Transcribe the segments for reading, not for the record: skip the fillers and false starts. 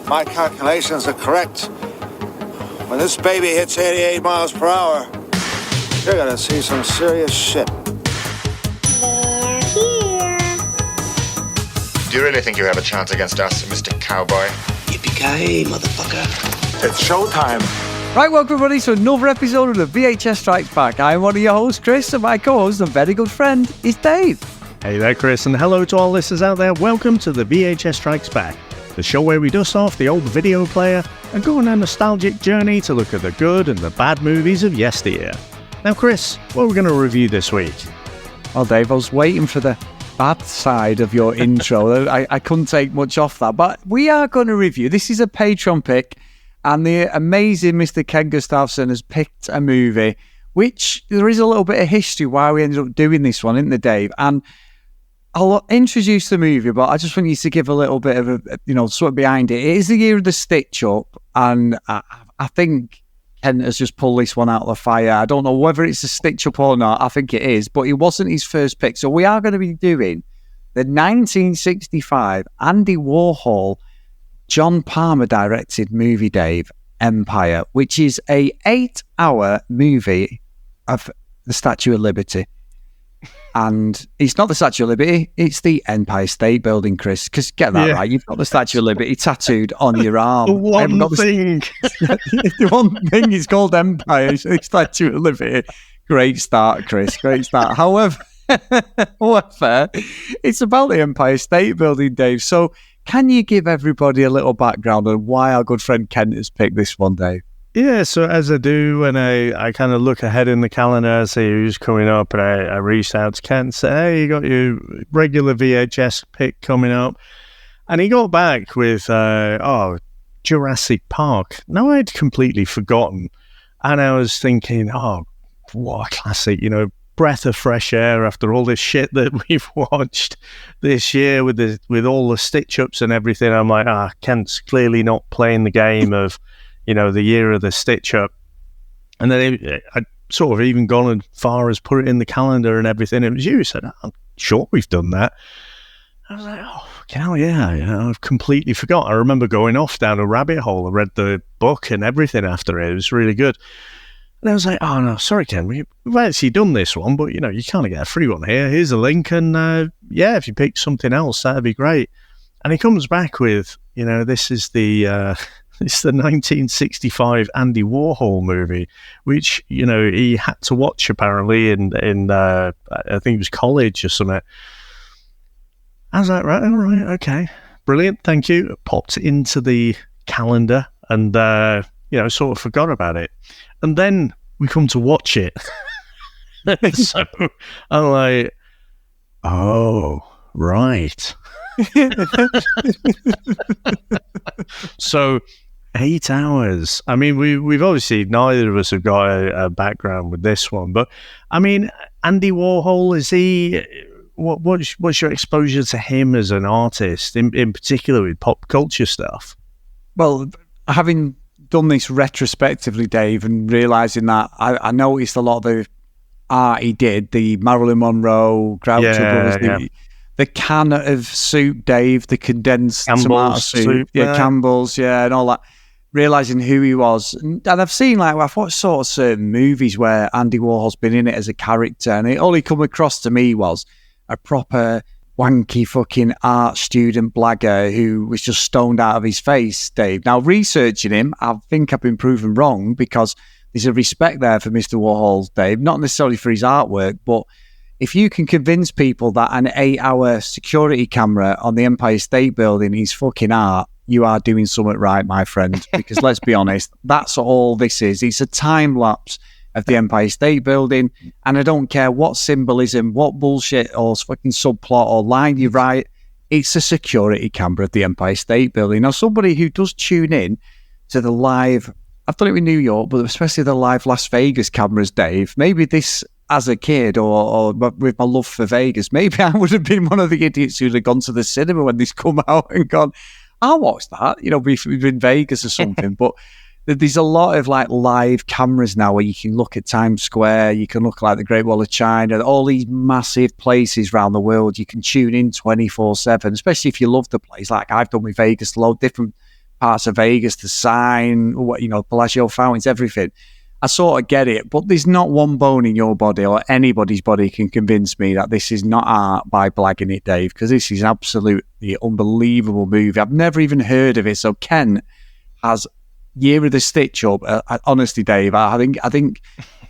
my calculations are correct, when this baby hits 88 miles per hour, you're gonna see some serious shit. They're here. Do you really think you have a chance against us, Mr. Cowboy? Yippee-ki-yay, motherfucker. It's showtime. Right, welcome everybody to another episode of the VHS Strikes Back. I'm one of your hosts, Chris, and my co-host and very good friend is Dave. Hey there, Chris, and hello to all listeners out there. Welcome to the VHS Strikes Back, the show where we dust off the old video player and go on a nostalgic journey to look at the good and the bad movies of yesteryear. Now, Chris, what are we going to review this week? Well, Dave, I was waiting for the bad side of your intro. I couldn't take much off that, but we are going to review. This is a Patreon pick, and the amazing Mr. Ken Gustafsson has picked a movie, which there is a little bit of history why we ended up doing this one, isn't there, Dave? And I'll introduce the movie, but I just want you to give a little bit of something behind it. It is the year of the Stitch Up, and I think Ken has just pulled this one out of the fire. I don't know whether it's a Stitch Up or not. I think it is, but it wasn't his first pick. So we are going to be doing the 1965 Andy Warhol, John Palmer directed movie, Dave, Empire, which is a 8-hour movie of the Statue of Liberty. And it's not the Statue of Liberty, it's the Empire State Building, Chris. Because get that right, you've got the Statue of Liberty tattooed on your arm. The one thing. The one thing is called Empire, it's the Statue of Liberty. Great start, Chris, great start. However, it's about the Empire State Building, Dave. So can you give everybody a little background on why our good friend Kent has picked this one, Dave? Yeah, so as I do when I kind of look ahead in the calendar, see who's coming up, and I reached out to Kent and said, hey, you got your regular VHS pick coming up. And he got back with, Jurassic Park. Now, I'd completely forgotten. And I was thinking, what a classic, breath of fresh air after all this shit that we've watched this year with all the stitch-ups and everything. I'm like, Kent's clearly not playing the game of, the year of the stitch-up. And then I'd sort of even gone as far as put it in the calendar and everything. It was you who said, I'm sure we've done that. I was like, hell yeah, I've completely forgot. I remember going off down a rabbit hole. I read the book and everything after it. It was really good. And I was like, oh, no, sorry, Ken, we've actually done this one, but, you can't get a free one here. Here's a link, and, if you pick something else, that'd be great. And he comes back with, this is the 1965 Andy Warhol movie, which, he had to watch, apparently, in I think it was college or something. I was like, right, all right, okay, brilliant, thank you. Popped into the calendar and, sort of forgot about it. And then we come to watch it. So I'm like, oh, right. So 8 hours. I mean, we've obviously, neither of us have got a background with this one. But, I mean, Andy Warhol, is he... What's your exposure to him as an artist, in particular with pop culture stuff? Well, having done this retrospectively, Dave, and realising that I noticed a lot of the art he did, the Marilyn Monroe, Groucho Brothers, the can of soup, Dave, the condensed tomato soup, Campbell's, and all that, realising who he was. And I've seen, I've watched sort of certain movies where Andy Warhol's been in it as a character, and all he come across to me was a proper wanky fucking art student blagger who was just stoned out of his face, Dave. Now, researching him, I think I've been proven wrong, because there's a respect there for Mr. Warhol, Dave, not necessarily for his artwork, but if you can convince people that an 8-hour security camera on the Empire State Building is fucking art, you are doing something right, my friend, because let's be honest, that's all this is. It's a time lapse of the Empire State Building, and I don't care what symbolism, what bullshit or fucking subplot or line you write, it's a security camera of the Empire State Building. Now, somebody who does tune in to the live, I've done it with New York, but especially the live Las Vegas cameras, Dave, maybe this, as a kid, or with my love for Vegas, maybe I would have been one of the idiots who'd have gone to the cinema when this come out and gone, I'll watch that, we've been in Vegas or something, but there's a lot of live cameras now where you can look at Times Square, you can look like the Great Wall of China, all these massive places around the world. You can tune in 24/7, especially if you love the place. Like I've done with Vegas, a lot of different parts of Vegas, the sign, Bellagio fountains, everything. I sort of get it, but there's not one bone in your body or anybody's body can convince me that this is not art by blagging it, Dave, because this is absolutely unbelievable movie. I've never even heard of it. So Ken has Year of the Stitch Up. Honestly, Dave, I think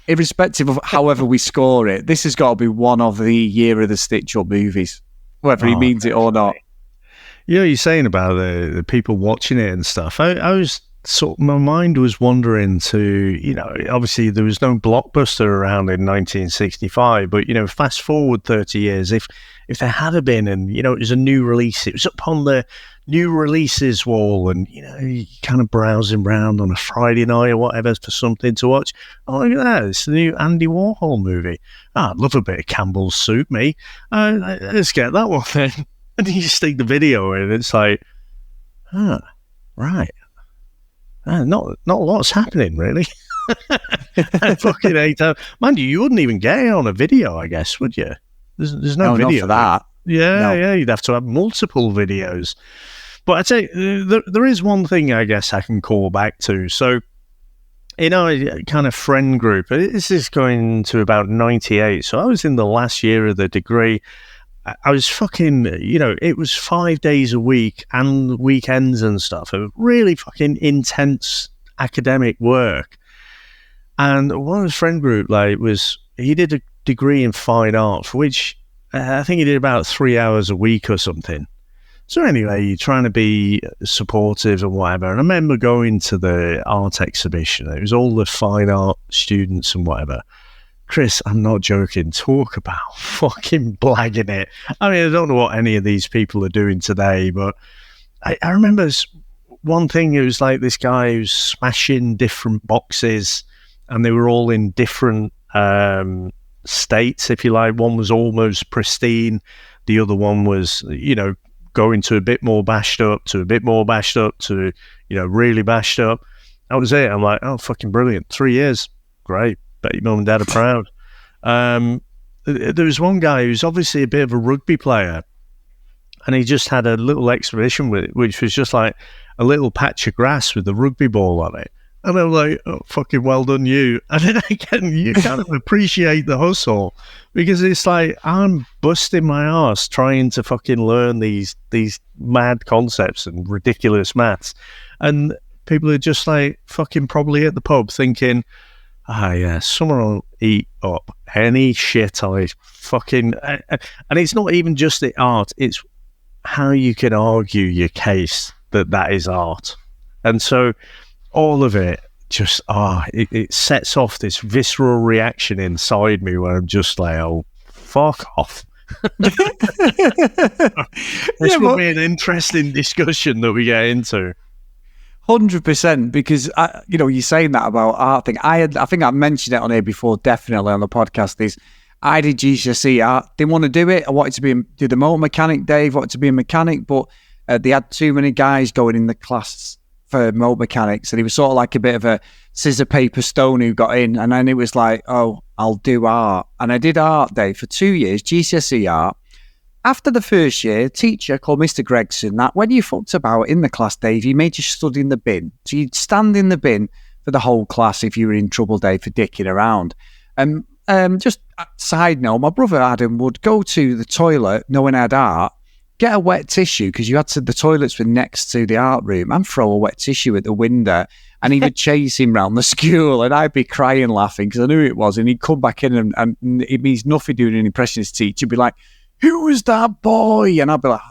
irrespective of however we score it, this has got to be one of the Year of the Stitch Up movies, whether he means it or not. Yeah, you're saying about the people watching it and stuff. I was my mind was wandering to, obviously there was no blockbuster around in 1965, but, fast forward 30 years, if there had been, and, it was a new release, it was up on the new releases wall, and, you kind of browsing around on a Friday night or whatever for something to watch. Oh, look at that, it's the new Andy Warhol movie. I'd love a bit of Campbell's soup, me. Let's get that one then. And then you stick the video in, and it's like, right. Not a lot's happening, really. Fucking 8 hours. Mind you wouldn't even get it on a video, I guess, would you? There's no video for that. Yeah, you'd have to have multiple videos. But I'd say there is one thing I guess I can call back to. So, in our kind of friend group, this is going to about 98. So I was in the last year of the degree. I was fucking, it was 5 days a week and weekends and stuff. It was really fucking intense academic work. And one of his friend group, he did a degree in fine art, for which I think he did about 3 hours a week or something. So anyway, you're trying to be supportive and whatever. And I remember going to the art exhibition. It was all the fine art students and whatever. Chris, I'm not joking. Talk about fucking blagging it. I mean, I don't know what any of these people are doing today, but I remember one thing. It was like this guy who's smashing different boxes, and they were all in different states, if you like. One was almost pristine. The other one was, going to a bit more bashed up, to a bit more bashed up, to, really bashed up. That was it. I'm like, oh, fucking brilliant. 3 years. Great. Bet your mum and dad are proud. There was one guy who's obviously a bit of a rugby player, and he just had a little exhibition with it, which was just like a little patch of grass with a rugby ball on it. And I'm like, oh, fucking well done, you. And then again, you kind of appreciate the hustle, because it's like I'm busting my ass trying to fucking learn these mad concepts and ridiculous maths, and people are just like fucking probably at the pub thinking, yeah, someone will eat up any shit I fucking... And it's not even just the art, it's how you can argue your case that is art. And so all of it just, it sets off this visceral reaction inside me where I'm just like, oh, fuck off. This will be an interesting discussion that we get into. 100%, because you're saying that about art thing. I think I mentioned it on here before, definitely on the podcast. Is I did GCSE art, didn't want to do it. I wanted to do the motor mechanic. Dave wanted to be a mechanic, but they had too many guys going in the class for motor mechanics, and he was sort of like a bit of a scissor paper stone who got in. And then it was like, oh, I'll do art, and I did art, Dave, for 2 years, GCSE art. After the first year, teacher called Mr. Gregson, that when you fucked about in the class, Dave, he made you stood in the bin. So you'd stand in the bin for the whole class if you were in trouble, Dave, for dicking around. Just a side note, my brother Adam would go to the toilet knowing I had art, get a wet tissue, because the toilets were next to the art room, and throw a wet tissue at the window, and he would chase him round the school, and I'd be crying laughing because I knew it was, and he'd come back in and it means nothing doing an impressionist teacher. He'd be like, who was that boy? And I'd be like,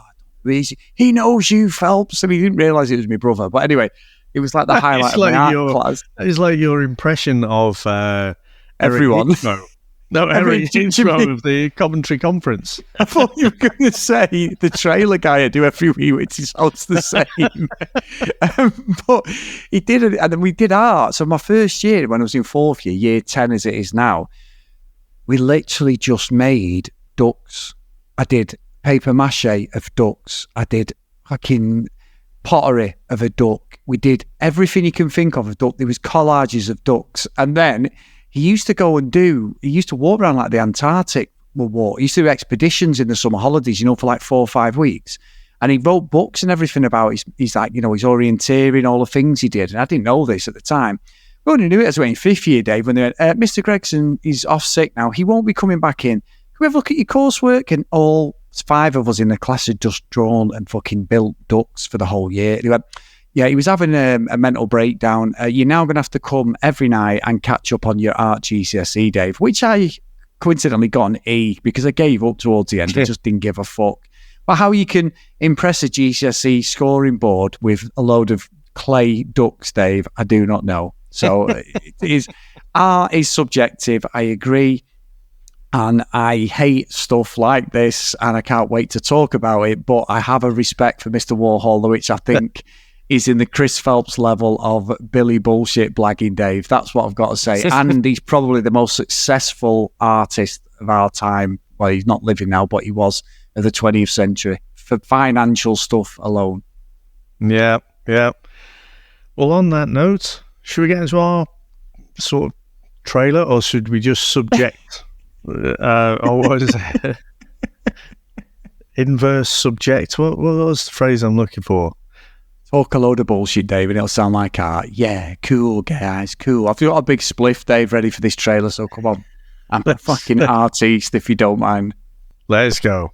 he knows you, Phelps. And he didn't realise it was my brother. But anyway, it was like the highlight of my art class. It's like your impression of everyone. Eric Hitchmo of the Coventry Conference. I thought you were going to say the trailer guy I do every week, which is all the same. But he did it, and then we did art. So my first year, when I was in fourth year 10 as it is now, we literally just made ducks. I did paper mache of ducks. I did fucking pottery of a duck. We did everything you can think of duck. There was collages of ducks. And then he used to walk around like the Antarctic. He used to do expeditions in the summer holidays, for like 4 or 5 weeks. And he wrote books and everything about his like, his orienteering, all the things he did. And I didn't know this at the time. We only knew it as we were in fifth year, Dave, when they went, Mr. Gregson is off sick now. He won't be coming back in. Can we have a look at your coursework? And all 5 of us in the class had just drawn and fucking built ducks for the whole year. And he went, yeah, he was having a mental breakdown. You're now going to have to come every night and catch up on your art GCSE, Dave, which I coincidentally got an E because I gave up towards the end. I just didn't give a fuck. But how you can impress a GCSE scoring board with a load of clay ducks, Dave, I do not know. So art is subjective. I agree. And I hate stuff like this, and I can't wait to talk about it. But I have a respect for Mr. Warhol, which I think is in the Chris Phelps level of Billy bullshit blagging, Dave. That's what I've got to say. And he's probably the most successful artist of our time. Well, he's not living now, but he was of the 20th century for financial stuff alone. Yeah. Well, on that note, should we get into our sort of trailer, or should we just subject? What is it? Inverse subject. What was the phrase I'm looking for? Talk a load of bullshit, Dave, and it'll sound like art. Yeah, cool, guys, cool. I've got a big spliff, Dave, ready for this trailer, so come on. I'm a fucking artist, if you don't mind. Let's go.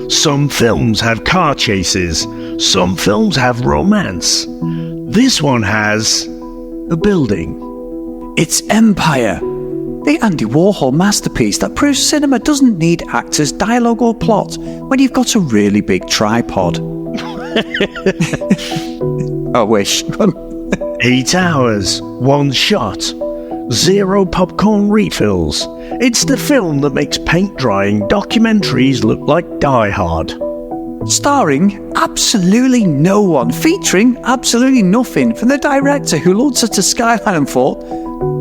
Some films have car chases. Some films have romance. This one has a building. It's Empire, the Andy Warhol masterpiece that proves cinema doesn't need actors, dialogue or plot when you've got a really big tripod. I wish. 8 hours, 1 shot, 0 popcorn refills. It's the film that makes paint drying documentaries look like Die Hard. Starring absolutely no one, featuring absolutely nothing from the director who looked at a skyline and thought,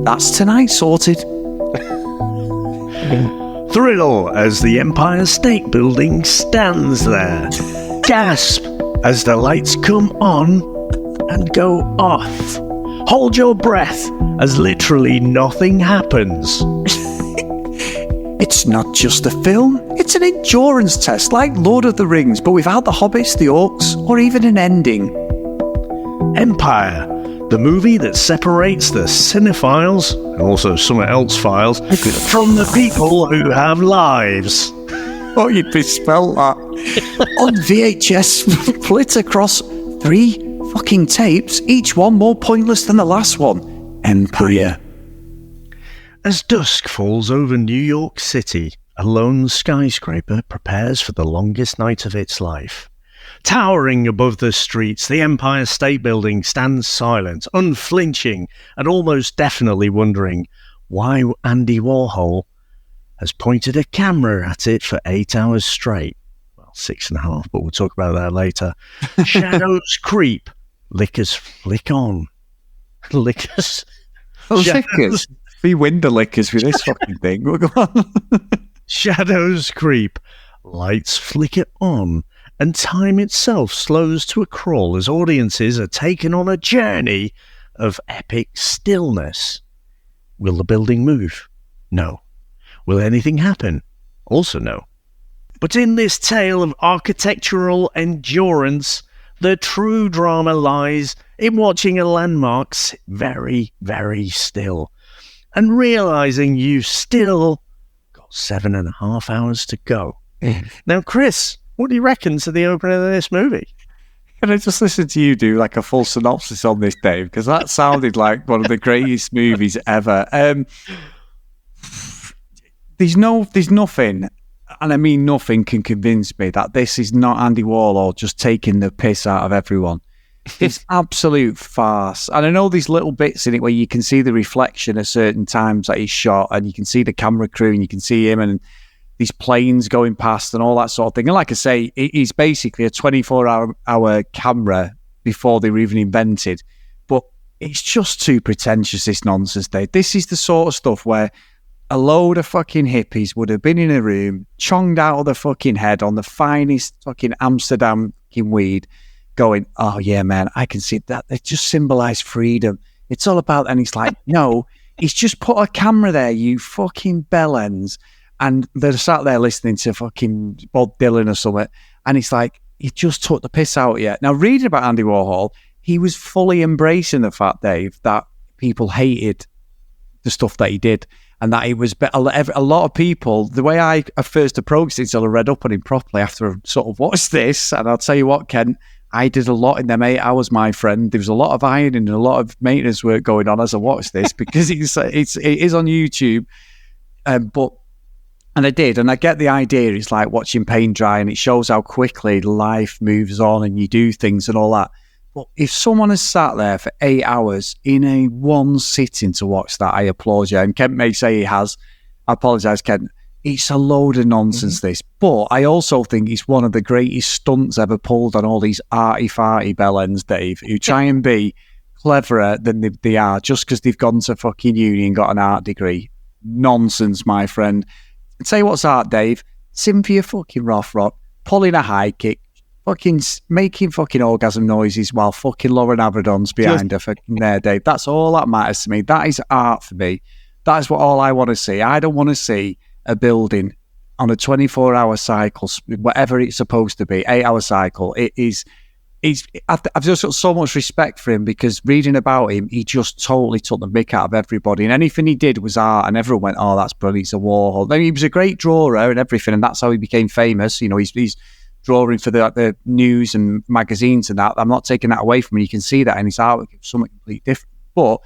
that's tonight sorted. Thrill as the Empire State Building stands there. Gasp as the lights come on and go off. Hold your breath as literally nothing happens. It's not just a film, it's an endurance test like Lord of the Rings, but without the hobbits, the orcs, or even an ending. Empire, the movie that separates the cinephiles, and also somewhere else files, from the people who have lives. Oh, you'd misspell that. On VHS, split across 3 fucking tapes, each one more pointless than the last one. Empire. As dusk falls over New York City, a lone skyscraper prepares for the longest night of its life. Towering above the streets, the Empire State Building stands silent, unflinching, and almost definitely wondering why Andy Warhol has pointed a camera at it for 8 hours straight. Well, 6.5, but we'll talk about that later. Shadows creep, lickers flick on. Lickers? Lickers? We window lickers with this fucking thing. Go on. Shadows creep, lights flicker on, and time itself slows to a crawl as audiences are taken on a journey of epic stillness. Will the building move? No. Will anything happen? Also no. But in this tale of architectural endurance, the true drama lies in watching a landmark sit very, very still and realising you've still got 7.5 hours to go. Now, Chris, what do you reckon to the opening of this movie? Can I just listen to you do like a full synopsis on this, Dave? Because that sounded like one of the greatest movies ever. There's nothing, and I mean nothing, can convince me that this is not Andy Warhol just taking the piss out of everyone. It's absolute farce. And I know these little bits in it where you can see the reflection at certain times that he's shot, and you can see the camera crew, and you can see him and these planes going past and all that sort of thing. And like I say, it's basically a 24-hour camera before they were even invented. But it's just too pretentious, this nonsense, Dave. This is the sort of stuff where a load of fucking hippies would have been in a room, chonged out of the fucking head on the finest fucking Amsterdam fucking weed, going, oh yeah, man, I can see that. They just symbolise freedom. It's all about, and he's like, no, he's just put a camera there, you fucking bellends. and they're sat there listening to fucking Bob Dylan or something, and it's like, he just took the piss out of you. Now, reading about Andy Warhol, he was fully embracing the fact, Dave, that people hated the stuff that he did, and that it was a lot of people, the way I first approached it until I read up on him properly after I sort of watched this, and I'll tell you what, Ken, I did a lot in them 8 hours, my friend. There was a lot of ironing and a lot of maintenance work going on as I watched this, because it is on YouTube. And I did, and I get the idea. It's like watching paint dry, and it shows how quickly life moves on and you do things and all that. But if someone has sat there for 8 hours in a one sitting to watch that, I applaud you. And Kent may say he has. I apologise, Kent. It's a load of nonsense, this. But I also think it's one of the greatest stunts ever pulled on all these arty-farty bellends, Dave, who try and be cleverer than they are just because they've gone to fucking uni and got an art degree. Nonsense, my friend. I'll tell you what's art, Dave. Cynthia fucking Rothrock pulling a high kick, fucking making fucking orgasm noises while fucking Lauren Avedon's behind her fucking there, Dave. That's all that matters to me. That is art for me. That is what all I want to see. I don't want to see a building on a 24-hour cycle, whatever it's supposed to be, 8-hour cycle. I've just got so much respect for him, because reading about him, he just totally took the mick out of everybody, and anything he did was art, and everyone went, oh, that's brilliant, he's a Warhol. Then he was a great drawer and everything, and that's how he became famous. You know, he's drawing for the news and magazines and that. I'm not taking that away from him. You can see that in his artwork. It's something completely different. But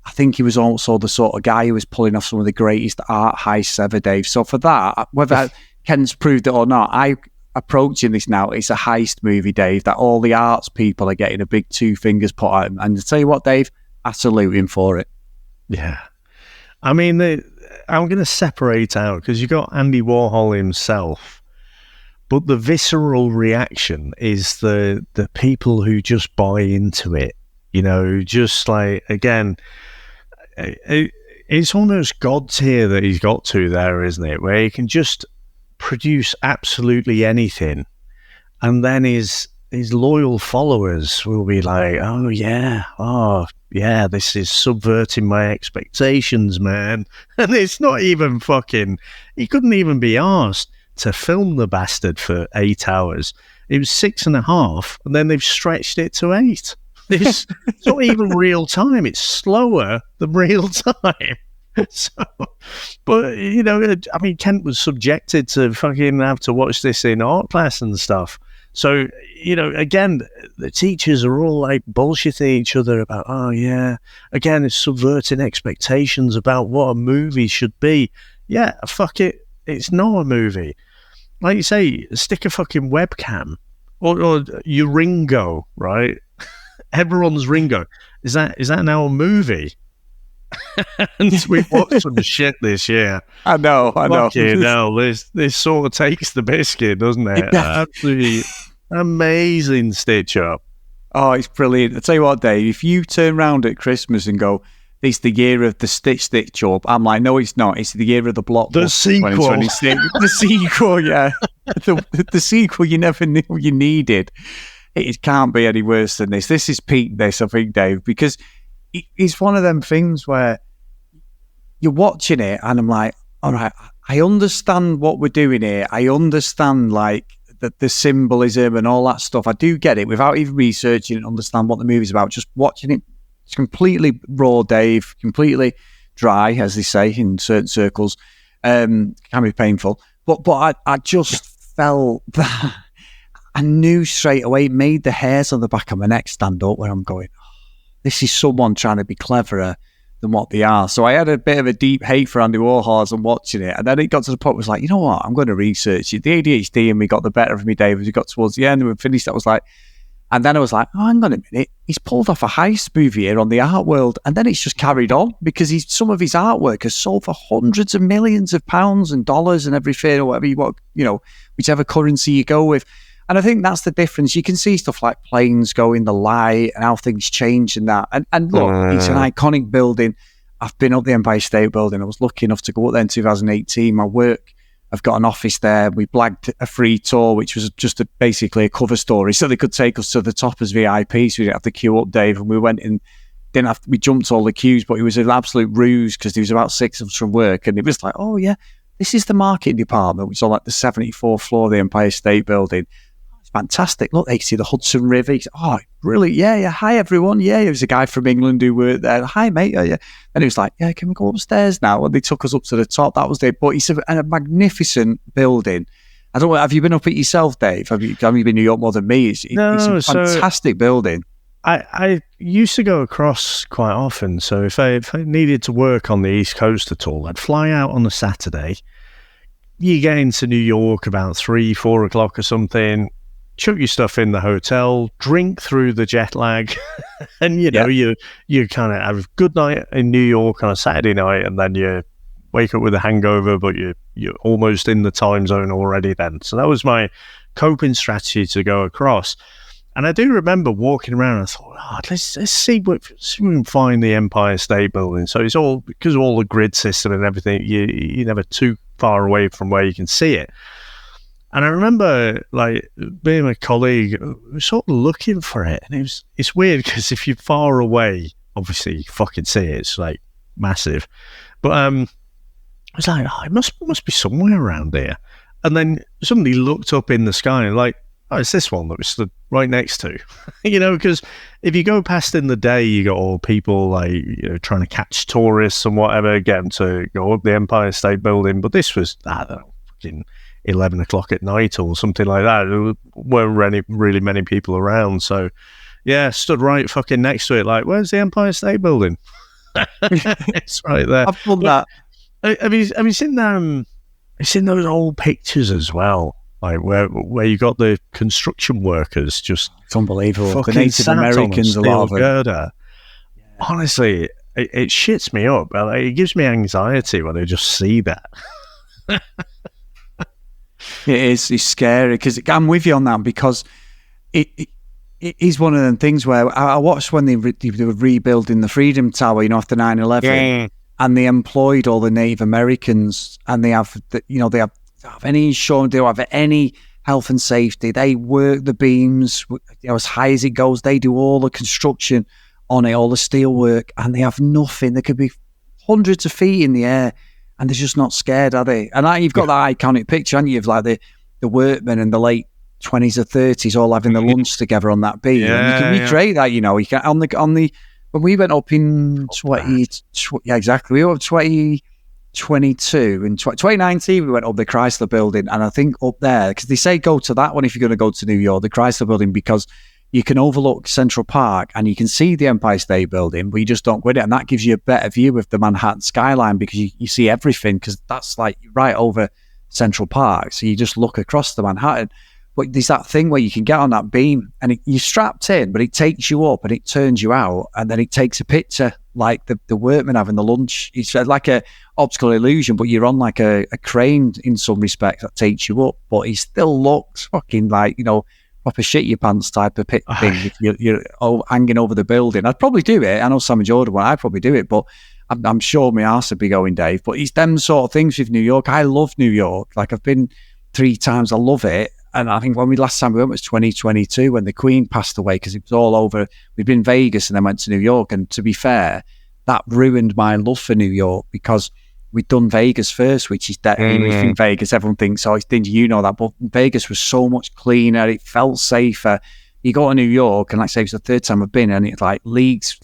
I think he was also the sort of guy who was pulling off some of the greatest art heists ever, Dave. So for that, whether Ken's proved it or not, I approaching this now, it's a heist movie, Dave, that all the arts people are getting a big 2 fingers put at him. And to tell you what, Dave, I salute him for it. Yeah. I mean, I'm going to separate out, because you got Andy Warhol himself, but the visceral reaction is the people who just buy into it. You know, just like, again, it's almost God tier that he's got to there, isn't it? Where he can just produce absolutely anything, and then his loyal followers will be like, oh yeah, this is subverting my expectations, man. And it's not even fucking, he couldn't even be asked to film the bastard for 8 hours. It was 6.5, and then they've stretched it to 8. It's not even real time. It's slower than real time. So, but, you know, I mean, Kent was subjected to fucking have to watch this in art class and stuff. So, you know, again, the teachers are all like bullshitting each other about, oh yeah, again, it's subverting expectations about what a movie should be. Yeah, fuck it. It's not a movie. Like you say, stick a fucking webcam or your Ringo, right? Everyone's Ringo. Is that now a movie? And we've watched some shit this year. I know. You know, this sort of takes the biscuit, doesn't it? Absolutely amazing stitch up. Oh, it's brilliant. I'll tell you what, Dave, if you turn around at Christmas and go, it's the year of the stitch up, I'm like, no, it's not. It's the year of the blockbuster. The sequel. 2026. The sequel, yeah. The sequel you never knew you needed. It can't be any worse than this. This is peak this, I think, Dave, because it's one of them things where you're watching it and I'm like, all right, I understand what we're doing here. I understand like the symbolism and all that stuff. I do get it without even researching and understand what the movie's about. Just watching it, it's completely raw, Dave, completely dry, as they say in certain circles. Can be painful. But I just felt that I knew straight away, it made the hairs on the back of my neck stand up where I'm going, this is someone trying to be cleverer than what they are. So I had a bit of a deep hate for Andy Warhol as I'm watching it. And then it got to the point where I was like, you know what? I'm going to research it. The ADHD in me got the better of me, Dave, as we got towards the end and we finished. I was like, and then I was like, oh, hang on a minute. He's pulled off a heist movie here on the art world. And then it's just carried on because some of his artwork has sold for hundreds of millions of pounds and dollars and everything, or whatever you want, you know, whichever currency you go with. And I think that's the difference. You can see stuff like planes going, the light, and how things change and that. And look, it's an iconic building. I've been up the Empire State Building. I was lucky enough to go up there in 2018. My work, I've got an office there. We blagged a free tour, which was just basically a cover story. So they could take us to the top as VIP, so we didn't have to queue up, Dave. And we went in, we jumped all the queues, but it was an absolute ruse because there was about 6 of us from work. And it was like, oh yeah, this is the marketing department, which is on like the 74th floor of the Empire State Building. It's fantastic. Look, they can see the Hudson River. He's, oh, brilliant. Yeah. Hi, everyone. Yeah, there was a guy from England who worked there. Hi, mate. Yeah. And he was like, yeah, can we go upstairs now? And they took us up to the top. That was it. But it's a magnificent building. I don't know, have you been up it yourself, Dave? Have you been in New York more than me? It's a fantastic building. I used to go across quite often. So if I needed to work on the East Coast at all, I'd fly out on a Saturday. You get into New York about 3-4 o'clock or something, chuck your stuff in the hotel, drink through the jet lag, and you kind of have a good night in New York on a Saturday night, and then you wake up with a hangover, but you're almost in the time zone already then. So that was my coping strategy to go across. And I do remember walking around and I thought, let's see what we can find the Empire State Building. So it's all, because of all the grid system and everything, you're never too far away from where you can see it. And I remember, like, being a colleague, sort of looking for it. And it's weird because if you're far away, obviously you fucking see it. It's like massive. But I was like, it must be somewhere around there. And then somebody looked up in the sky and like, oh, it's this one that we stood right next to. Because if you go past in the day, you got all people like, trying to catch tourists and whatever, get them to go up the Empire State Building. But this was, I don't know, fucking 11 o'clock at night or something like that. There weren't really many people around. So, yeah, stood right fucking next to it. Like, where's the Empire State Building? It's right there. I've done that. Have you seen those old pictures as well? Like where you got the construction workers just, it's unbelievable. The Native Americans, a lot of them. Honestly, it shits me up. It gives me anxiety when I just see that. It's scary because I'm with you on that, because it is one of them things where I watched when they were rebuilding the Freedom Tower, after 9/11, and they employed all the Native Americans, and they have any insurance, they don't have any health and safety. They work the beams as high as it goes. They do all the construction on it, all the steel work, and they have nothing. They could be hundreds of feet in the air, and they're just not scared, are they? And you've got that iconic picture, haven't you, of like the workmen in the late 20s or 30s all having the lunch together on that beam. And you can recreate that, you can on the when we went up in exactly. We were up 2022 in 2019. We went up the Chrysler Building, and I think up there, because they say go to that one if you're going to go to New York, the Chrysler Building, because you can overlook Central Park and you can see the Empire State Building, but you just don't go in it, and that gives you a better view of the Manhattan skyline because you see everything, because that's like right over Central Park, so you just look across the Manhattan. But there's that thing where you can get on that beam and you're strapped in, but it takes you up and it turns you out, and then it takes a picture like the workmen having the lunch. It's like a optical illusion, but you're on like a crane in some respects that takes you up, but it still looks fucking like, proper shit your pants type of thing. If you're hanging over the building. I'd probably do it. I know Sam and Jordan would. I'd probably do it, but I'm sure my arse would be going, Dave. But it's them sort of things with New York. I love New York. Like, I've been 3 times. I love it. And I think last time we went was 2022 when the Queen passed away, because it was all over. We'd been in Vegas and then went to New York. And to be fair, that ruined my love for New York, because we'd done Vegas first, which is that we think Vegas, everyone thinks, oh, it's dingy, that. But Vegas was so much cleaner. It felt safer. You go to New York, and like I say, it's the 3rd time I've been, and it's like leagues,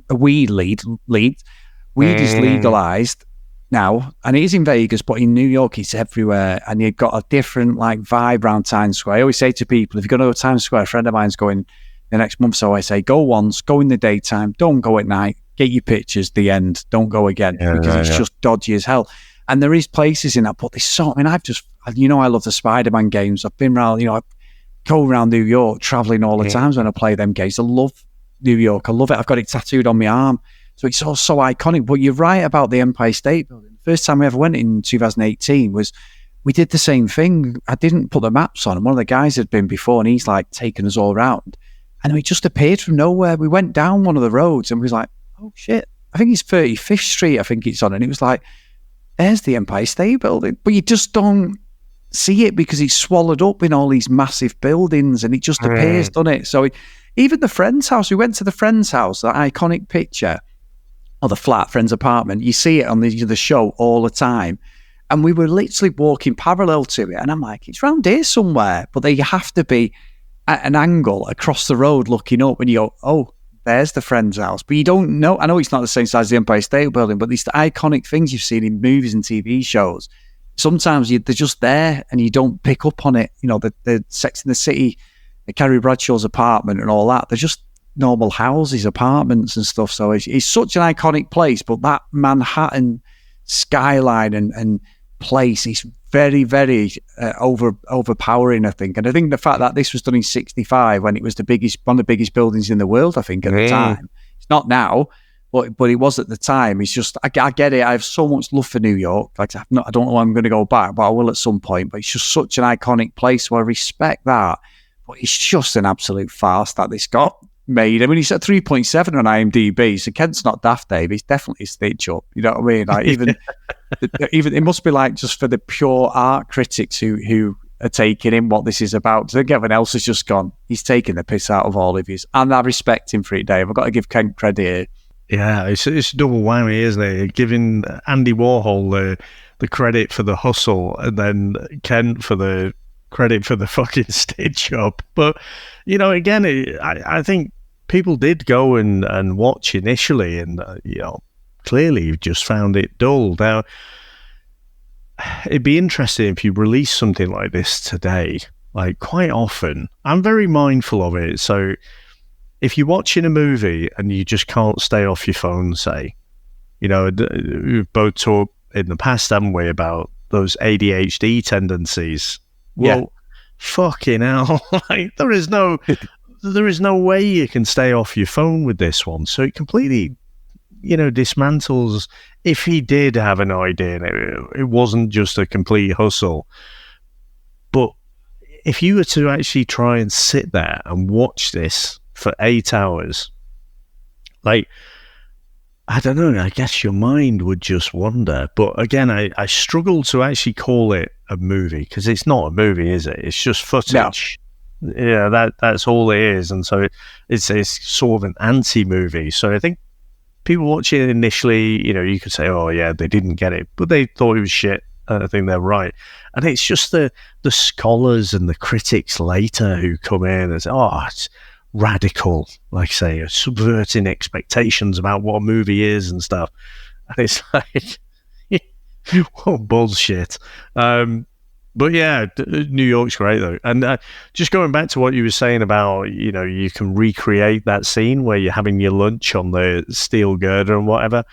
weed is legalized now, and it is in Vegas, but in New York it's everywhere, and you've got a different like vibe around Times Square. I always say to people, if you're going to go to Times Square, a friend of mine's going the next month, so I say go once, go in the daytime, don't go at night, get your pictures, the end, don't go again, because it's just dodgy as hell. And there is places in that, but there's I've just, I love the Spider-Man games. I've been around, I go around New York traveling all the times when I play them games. I love New York. I love it. I've got it tattooed on my arm. So it's all so iconic. But you're right about the Empire State Building. The first time we ever went in 2018 was, we did the same thing. I didn't put the maps on, and one of the guys had been before, and he's like taken us all around. And it just appeared from nowhere. We went down one of the roads and we was like, oh shit, I think it's 35th Street, I think it's on. And it was like, there's the Empire State Building. But you just don't see it because it's swallowed up in all these massive buildings, and it just appears, doesn't it? So even the friend's house, we went to the friend's house, that iconic picture, or the flat, friend's apartment, you see it on the show all the time. And we were literally walking parallel to it. And I'm like, it's round here somewhere. But you have to be at an angle across the road looking up and you go, oh, there's the friend's house. But you don't know. I know it's not the same size as the Empire State Building, but these iconic things you've seen in movies and TV shows, sometimes they're just there and you don't pick up on it. You know, the Sex and the City, the Carrie Bradshaw's apartment and all that, they're just normal houses, apartments and stuff. So it's such an iconic place, but that Manhattan skyline and place is very, very overpowering, I think. And I think the fact that this was done in 1965 when it was one of the biggest buildings in the world, I think, at the time. It's not now, but it was at the time. It's just, I get it. I have so much love for New York. Like, I don't know when I'm going to go back, but I will at some point. But it's just such an iconic place, so I respect that. But it's just an absolute farce that this got made. I mean, he's at 3.7 on IMDb, so Kent's not daft, Dave. He's definitely a stitch up. You know what I mean? Like, even it must be like just for the pure art critics who are taking in what this is about. I think everyone else has just gone, he's taking the piss out of all of his. And I respect him for it, Dave. I've got to give Kent credit here. Yeah, it's a double whammy, isn't it? Giving Andy Warhol the credit for the hustle and then Kent for the credit for the fucking stitch up. But, you know, again, I think people did go and watch initially and, you know, clearly just found it dull. Now, it'd be interesting if you release something like this today. Like, quite often, I'm very mindful of it. So if you're watching a movie and you just can't stay off your phone, say, you know, we've both talked in the past, haven't we, about those ADHD tendencies. Well, fucking hell, like, there is no way you can stay off your phone with this one. So it completely, you know, dismantles. If he did have an idea, and it wasn't just a complete hustle. But if you were to actually try and sit there and watch this for 8 hours, like, I don't know, I guess your mind would just wander. But again, I struggle to actually call it a movie, because it's not a movie, is it? It's just footage. No. Yeah, that's all it is. And so it's sort of an anti-movie. So I think people watching it initially, you know, you could say, oh yeah, they didn't get it, but they thought it was shit. I think they're right. And it's just the scholars and the critics later who come in and say, oh, it's radical, like, say, subverting expectations about what a movie is and stuff. And it's like, what bullshit. But yeah, New York's great though. And just going back to what you were saying about, you know, you can recreate that scene where you're having your lunch on the steel girder and whatever.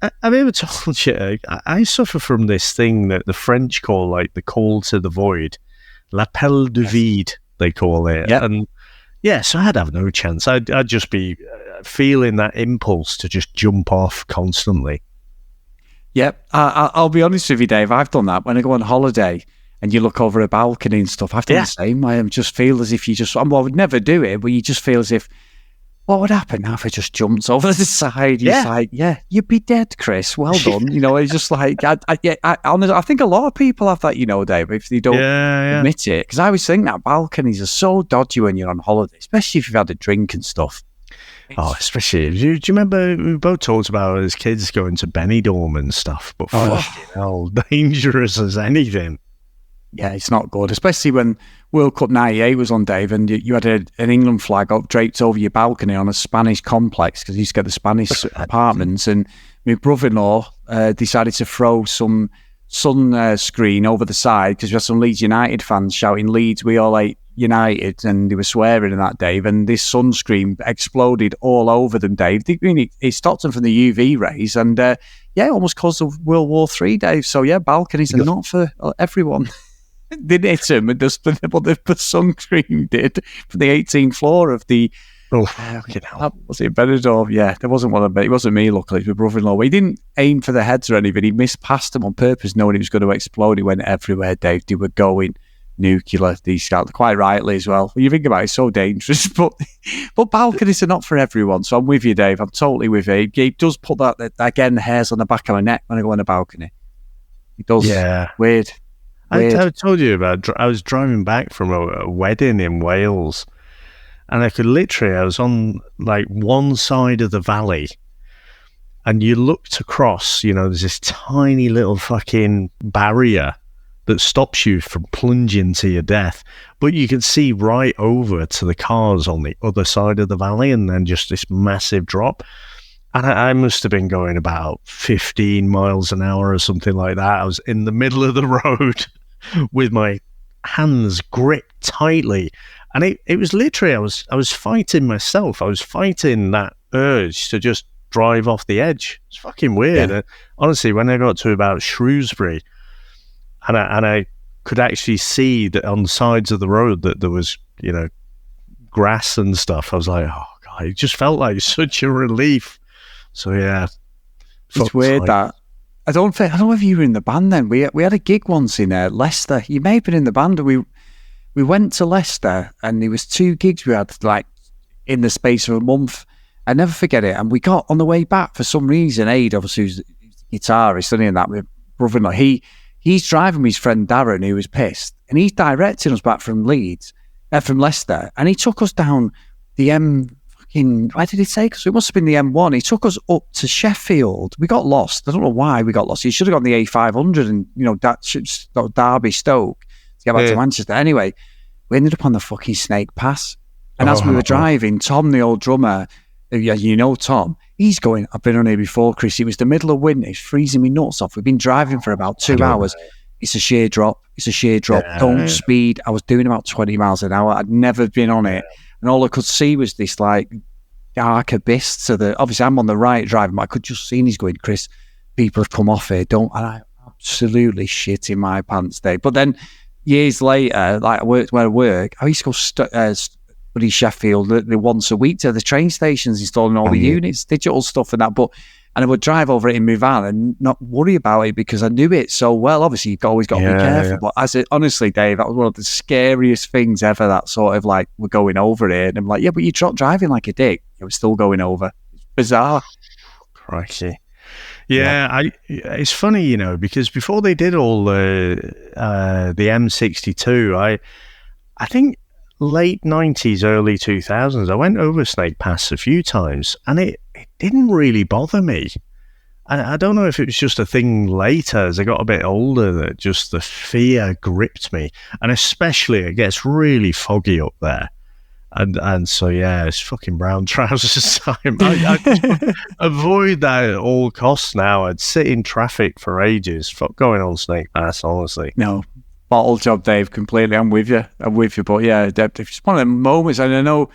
I've ever told you, I suffer from this thing that the French call, like, the call to the void. L'appel du vide, they call it. Yep. And yeah, so I'd have no chance. I'd just be feeling that impulse to just jump off constantly. Yep. I'll be honest with you, Dave. I've done that when I go on holiday and you look over a balcony and stuff. I've done the same. I just feel as if you just, well, I would never do it, but you just feel as if, what would happen now if I just jumped over the side? You're like, you'd be dead, Chris. Well done. You know, it's just like, honestly, I think a lot of people have that, you know, Dave, if they don't admit it. Because I always think that balconies are so dodgy when you're on holiday, especially if you've had a drink and stuff. Oh, especially, do you remember we both talked about as kids going to Benidorm and stuff, but fucking hell, dangerous as anything. Yeah, it's not good, especially when World Cup 98 was on, Dave, and you had an England flag up draped over your balcony on a Spanish complex, because you used to get the Spanish apartments, and my brother-in-law decided to throw some sun screen over the side, because we had some Leeds United fans shouting, Leeds, we all hate United, and they were swearing in that, Dave, and this sunscreen exploded all over them, Dave. It stopped them from the UV rays, and it almost caused a World War III, Dave. So yeah, balconies are not for everyone. Didn't hit him, but the sunscreen did from the 18th floor of the. Was it Benidorm? Yeah, there wasn't one of them. It wasn't me, luckily. It was my brother-in-law. He didn't aim for the heads or anything. He missed past them on purpose, knowing it was going to explode. He went everywhere, Dave. They were going nuclear. These guys, quite rightly as well. When you think about it, it's so dangerous. But balconies are not for everyone. So I'm with you, Dave. I'm totally with you. He does put that again, hairs on the back of my neck when I go on a balcony. He does. Yeah. Weird. I told you about, I was driving back from a wedding in Wales, and I was on like one side of the valley, and you looked across, there's this tiny little fucking barrier that stops you from plunging to your death, but you can see right over to the cars on the other side of the valley, and then just this massive drop. And I must have been going about 15 miles an hour or something like that. I was in the middle of the road with my hands gripped tightly, and it was literally I was fighting myself. I was fighting that urge to just drive off the edge. It's fucking weird. Yeah. Honestly, when I got to about Shrewsbury, and I could actually see that on the sides of the road that there was, grass and stuff, I was like, oh God, it just felt like such a relief. So yeah. It's weird that. I don't know if you were in the band then. We had a gig once in Leicester. You may have been in the band. We went to Leicester, and there was 2 gigs we had like in the space of a month. I never forget it. And we got on the way back, for some reason, Aid, obviously, who's the guitarist, and that my brother-in-law, he's driving with his friend Darren, who was pissed, and he's directing us back from from Leicester, and he took us down the where did he take us? It must have been the M1. He took us up to Sheffield. We got lost. I don't know why we got lost. He should have gone the A500 and, Derby, Stoke to get back to Manchester. Anyway, we ended up on the fucking Snake Pass. And as we were driving, Tom, the old drummer, Tom, he's going, I've been on here before, Chris. It was the middle of winter. It's freezing me nuts off. We've been driving for about 2 hours. It's a sheer drop. Yeah. Don't speed. I was doing about 20 miles an hour. I'd never been on it. And all I could see was this like dark abyss to the, obviously I'm on the right driving, but I could just see he's going, Chris, people have come off here. And I absolutely shit in my pants, Dave. But then years later, like I worked where I work, I used to go Buddy Sheffield once a week to the train stations, installing all the units, digital stuff and that. And I would drive over it in my van and not worry about it because I knew it so well. Obviously, you've always got to be careful. But honestly, Dave, that was one of the scariest things ever. That sort of like, we're going over it. And I'm like, yeah, but you're driving like a dick. It was still going over. It's bizarre. Crikey. Yeah, it's funny, because before they did all the M62, I think late 90s, early 2000s, I went over Snake Pass a few times, and it didn't really bother me. And I don't know if it was just a thing later as I got a bit older that just the fear gripped me. And especially it gets really foggy up there. And so, yeah, it's fucking brown trousers time. I avoid that at all costs now. I'd sit in traffic for ages. Fuck going on Snake Pass, honestly. No, bottle job, Dave, completely. I'm with you. But yeah, it's one of the moments, and I know,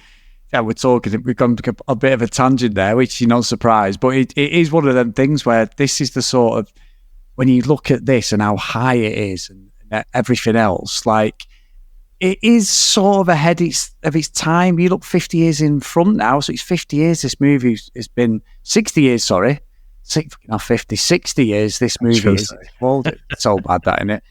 we've gone a bit of a tangent there, which you're not surprised, but it is one of them things where this is the sort of, when you look at this and how high it is and everything else, like, it is sort of ahead of its time. You look 50 years in front now, so it's 50 years this movie has been, 60 years, sorry. 60 years this movie is. Well, it's so bad, that, isn't it?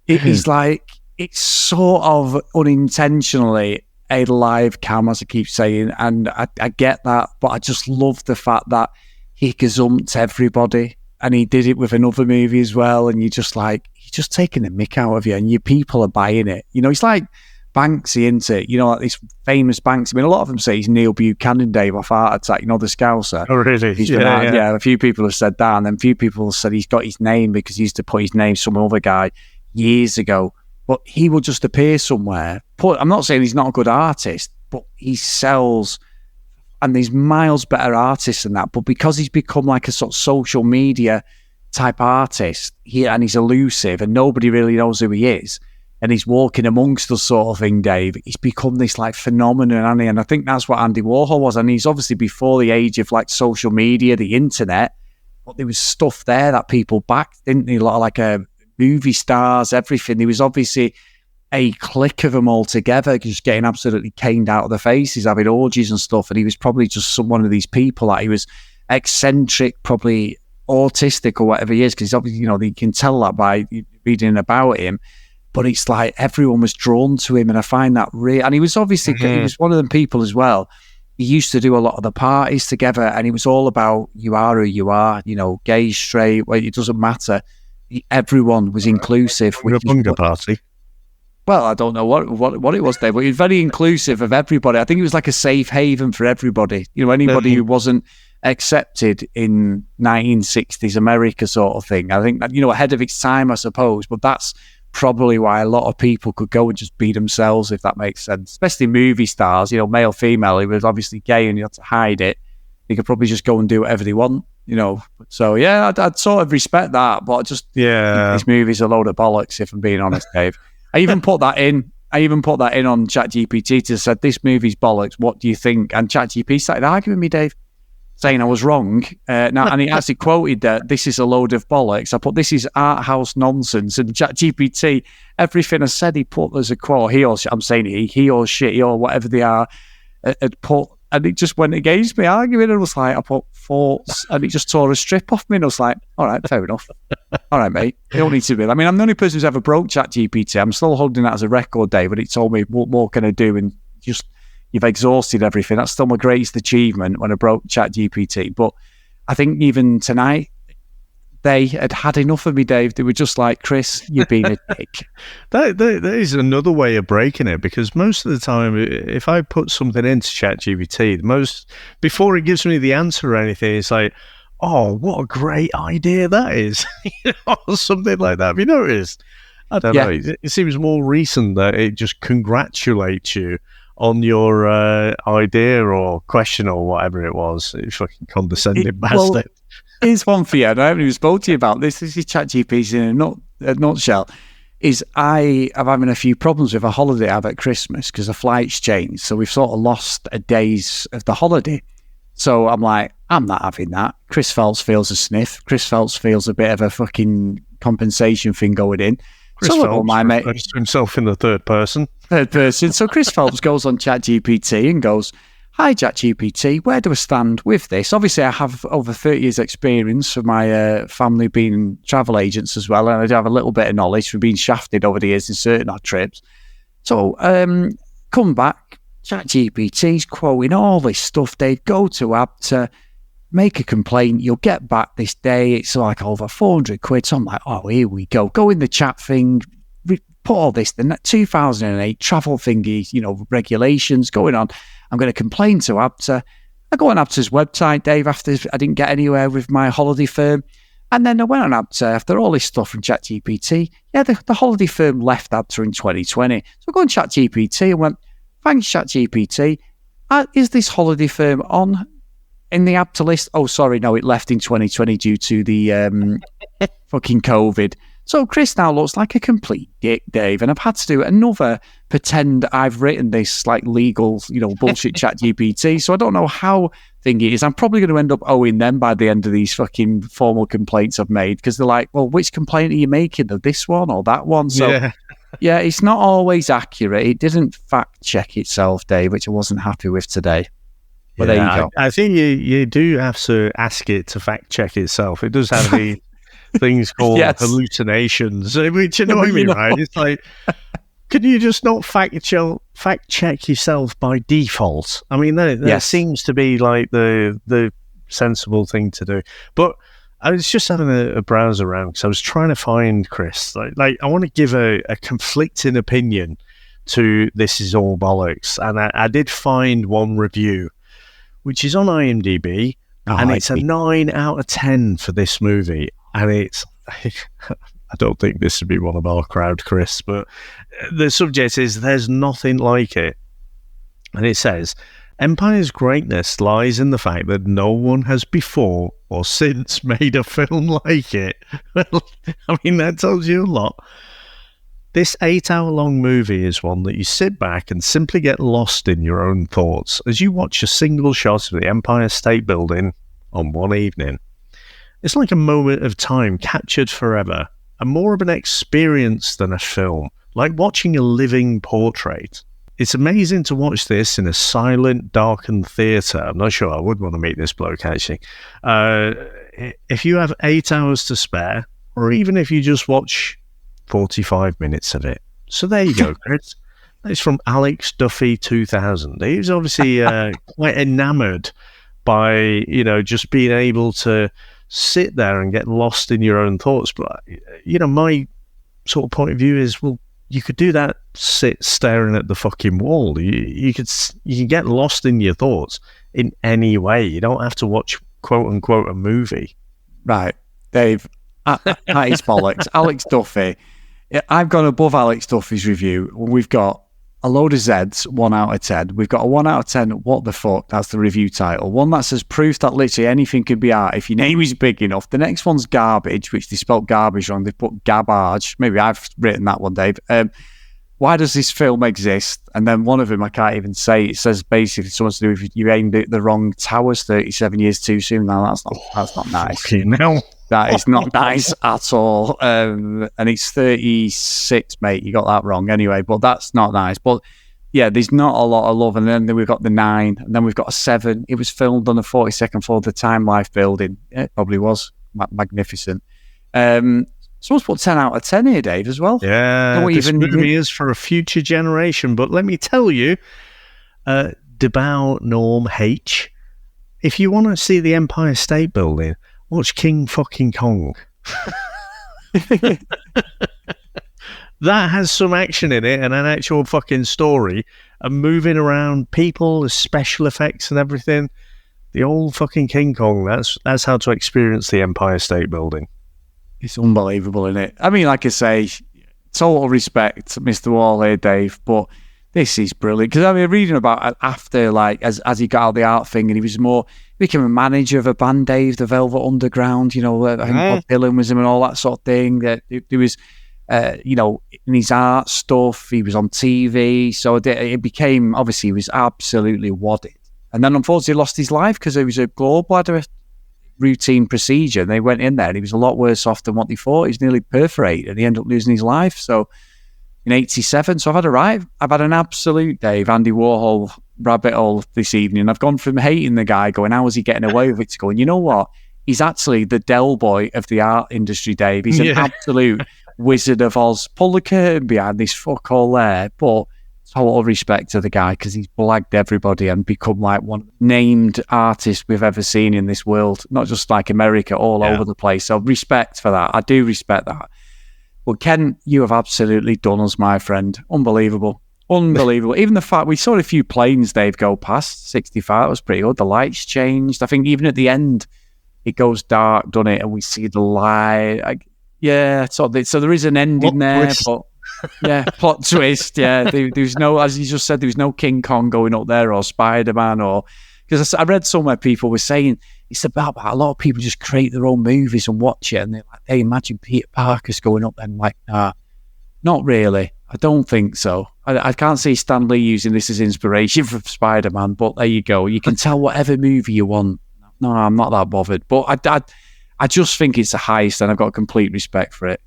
It is like, it's sort of unintentionally a live cam, as I keep saying, and I get that, but I just love the fact that he gazumped everybody, and he did it with another movie as well, and you're just like, he's just taking the mick out of you, and your people are buying it. It's like Banksy, isn't it? Like this famous Banksy. I mean, a lot of them say he's Neil Buchanan, Dave, off Heart Attack, the Scouser. Oh, really? Yeah, a few people have said that, and then a few people have said he's got his name because he used to put his name some other guy years ago. But he will just appear somewhere. I'm not saying he's not a good artist, but he sells, and there's miles better artists than that. But because he's become like a sort of social media type artist, and he's elusive, and nobody really knows who he is, and he's walking amongst us sort of thing, Dave, he's become this like phenomenon, hasn't he? And I think that's what Andy Warhol was. And he's obviously before the age of like social media, the internet, but there was stuff there that people backed, didn't they? A lot of like movie stars, everything. There was obviously a clique of them all together, just getting absolutely caned out of the faces, having orgies and stuff. And he was probably just one of these people that he was eccentric, probably autistic or whatever he is, because obviously, you can tell that by reading about him. But it's like everyone was drawn to him, and I find that real. And he was obviously he was one of them people as well. He used to do a lot of the parties together, and it was all about you are who you are, gay, straight, well, it doesn't matter. Everyone was inclusive. A bunga party. Well, I don't know what it was there, but he was very inclusive of everybody. I think it was like a safe haven for everybody. Anybody who wasn't accepted in 1960s America sort of thing. I think that, ahead of its time, I suppose, but that's probably why a lot of people could go and just be themselves, if that makes sense. Especially movie stars, male, female, who was obviously gay and you had to hide it. They could probably just go and do whatever they want, So yeah, I'd sort of respect that, but I just think this movie's a load of bollocks, if I'm being honest, Dave. I even put that in on ChatGPT to said, this movie's bollocks, what do you think? And ChatGPT started arguing with me, Dave, saying I was wrong. And he actually quoted that this is a load of bollocks. I put, this is art house nonsense. And ChatGPT, everything I said, he put as a quote. I'm saying he or shit, or whatever they are, had put, and it just went against me arguing. And I was like, I put thoughts, and it just tore a strip off me. And I was like, all right, fair enough. All right, mate. You don't need to be. I mean, I'm the only person who's ever broke ChatGPT. I'm still holding that as a record, Dave, but it told me, what more can I do? And you've exhausted everything. That's still my greatest achievement when I broke ChatGPT. But I think even tonight, they had enough of me, Dave. They were just like, Chris, you've been a dick. That is another way of breaking it, because most of the time, if I put something into ChatGPT, before it gives me the answer or anything, it's like, oh, what a great idea that is. Or something like that. Have you noticed? I don't know. It seems more recent that it just congratulates you on your idea or question or whatever it was. You fucking condescending bastard. Well, here's one for you, and I haven't even spoke to you about this. This is ChatGPT in a nutshell. I'm having a few problems with a holiday I have at Christmas because the flight's changed. So we've sort of lost a days of the holiday. So I'm like, I'm not having that. Chris Phelps feels a sniff. Chris Phelps feels a bit of a fucking compensation thing going in. Chris Phelps refers to himself in the third person. So Chris Phelps goes on ChatGPT and goes, hi, ChatGPT, where do I stand with this? Obviously, I have over 30 years' experience for my family being travel agents as well, and I do have a little bit of knowledge from being shafted over the years in certain odd trips. So, come back, ChatGPT's quoting all this stuff. They'd go to ABTA, make a complaint, you'll get back this day. It's like over 400 quid. So I'm like, oh, here we go. Go in the chat thing, put all this, the 2008 travel thingy, regulations going on. I'm going to complain to ABTA. I go on ABTA's website, Dave, after I didn't get anywhere with my holiday firm. And then I went on ABTA after all this stuff from ChatGPT. Yeah, the holiday firm left ABTA in 2020. So I go on ChatGPT and went, thanks, ChatGPT. Is this holiday firm in the ABTA list? Oh, sorry, no, it left in 2020 due to the fucking COVID. So Chris now looks like a complete dick, Dave, and I've had to do another pretend I've written this like legal, bullshit ChatGPT. So I don't know how thing it is. I'm probably going to end up owing them by the end of these fucking formal complaints I've made, because they're like, well, which complaint are you making? Of this one or that one? So yeah, it's not always accurate. It didn't fact check itself, Dave, which I wasn't happy with today. But there you go. I think you do have to ask it to fact check itself. It does have the things called hallucinations, which annoy me, right? It's like, can you just not fact check yourself by default? I mean, that seems to be like the sensible thing to do. But I was just having a browse around because I was trying to find, Chris, like I want to give a conflicting opinion to This Is All Bollocks. And I did find one review, which is on IMDb, and it's a 9 out of 10 for this movie. And it's, I don't think this would be one of our crowd, Chris, but the subject is There's Nothing Like It. And it says, Empire's greatness lies in the fact that no one has before or since made a film like it. Well, I mean, that tells you a lot. This 8-hour-long movie is one that you sit back and simply get lost in your own thoughts as you watch a single shot of the Empire State Building on one evening. It's like a moment of time captured forever, and more of an experience than a film, like watching a living portrait. It's amazing to watch this in a silent, darkened theatre. I'm not sure I would want to meet this bloke, actually. If you have 8 hours to spare, or even if you just watch 45 minutes of it. So there you go, Chris. It's from Alex Duffy 2000. He was obviously quite enamoured by, just being able to sit there and get lost in your own thoughts. But, my sort of point of view is, well, you could do that staring at the fucking wall. You can get lost in your thoughts in any way. You don't have to watch quote unquote a movie. Right, Dave, that is bollocks. Alex Duffy. I've gone above Alex Duffy's review. We've got a load of Zs, 1 out of 10. We've got a 1 out of 10, what the fuck? That's the review title. One that says proof that literally anything can be art if your name is big enough. The next one's garbage, which they spelled garbage wrong. They put garbage. Maybe I've written that one, Dave. Why does this film exist? And then one of them, I can't even say. It says basically something to do with you aimed at the wrong towers 37 years too soon. Now that's not nice. Fucking hell. That is not nice at all. And it's 36, mate. You got that wrong anyway, but that's not nice. But yeah, there's not a lot of love. And then we've got the 9, and then we've got a 7. It was filmed on the 42nd floor of the Time Life building. Yeah, it probably was. Magnificent. Someone's put 10 out of 10 here, Dave, as well. Yeah, this movie is for a future generation. But let me tell you, Debao Norm H, if you want to see the Empire State Building, watch King fucking Kong. That has some action in it and an actual fucking story and moving around people, the special effects and everything. The old fucking King Kong, that's how to experience the Empire State Building. It's unbelievable, isn't it? I mean, like I say, total respect, Mr. Wall here, Dave, but this is brilliant. Because I mean, reading about it after, like, as he got out the art thing, and he became a manager of a band, Dave, the Velvet Underground, I think Bob Dylan was him and all that sort of thing. There was, in his art stuff, he was on TV, so it became, obviously, he was absolutely wadded. And then, unfortunately, lost his life because it was a gallbladder routine procedure, and they went in there, and he was a lot worse off than what they thought. He was nearly perforated, and he ended up losing his life. So, in 87, so I've had an absolute, Dave, Andy Warhol rabbit hole this evening. I've gone from hating the guy, going, how is he getting away with it, to going, you know what? He's actually the Del Boy of the art industry, Dave. He's an absolute Wizard of Oz. Pull the curtain behind this fuck all there, but total respect to the guy because he's blagged everybody and become like one of the named artists we've ever seen in this world, not just like America, all over the place. So respect for that. I do respect that. Well, Ken, you have absolutely done us, my friend. Unbelievable. Even the fact we saw a few planes, Dave, go past 65 was pretty good. The lights changed. I think even at the end, it goes dark, doesn't it? And we see the light. So there is an ending there, but plot twist. Yeah, there's no, as you just said, there was no King Kong going up there or Spider-Man, or because I read somewhere people were saying it's about a lot of people just create their own movies and watch it, and they're like, hey, imagine Peter Parker's going up there. I'm like, nah, not really. I don't think so. I can't see Stan Lee using this as inspiration for Spider-Man, but there you go. You can tell whatever movie you want. No, I'm not that bothered. But I just think it's the highest, and I've got complete respect for it.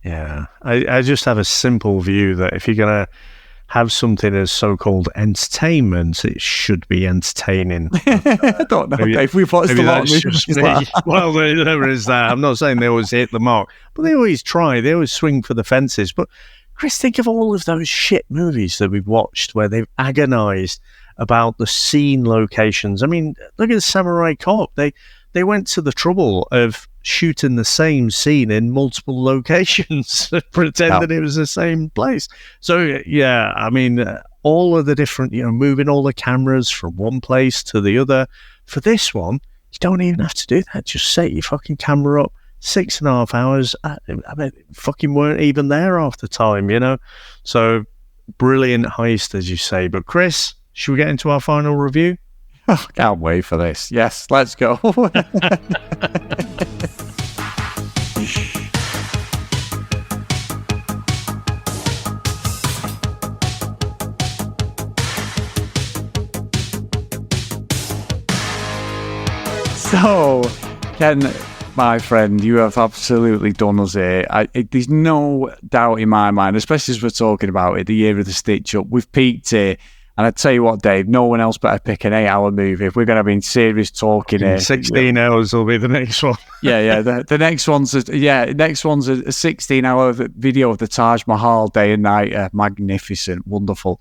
Yeah, I just have a simple view that if you're going to have something as so-called entertainment, it should be entertaining. I don't know, Dave. We've watched a lot of movies. Well, there is that. I'm not saying they always hit the mark, but they always try. They always swing for the fences. But Chris, think of all of those shit movies that we've watched where they've agonized about the scene locations. I mean, look at Samurai Cop. They went to the trouble of shooting the same scene in multiple locations, pretending it was the same place. So, yeah, I mean, all of the different, moving all the cameras from one place to the other. For this one, you don't even have to do that. Just set your fucking camera up, 6.5 hours. I mean, fucking weren't even there half the time, So, brilliant heist, as you say. But, Chris, should we get into our final review? Oh, can't wait for this. Yes, let's go. So, Ken, my friend, you have absolutely done us here. There's no doubt in my mind, especially as we're talking about it, the year of the stitch-up. We've peaked here. And I tell you what, Dave, no one else better pick an 8-hour movie if we're going to be in serious talking here. 16 hours will be the next one. Yeah. The next one's a 16-hour video of the Taj Mahal day and night. Magnificent, wonderful.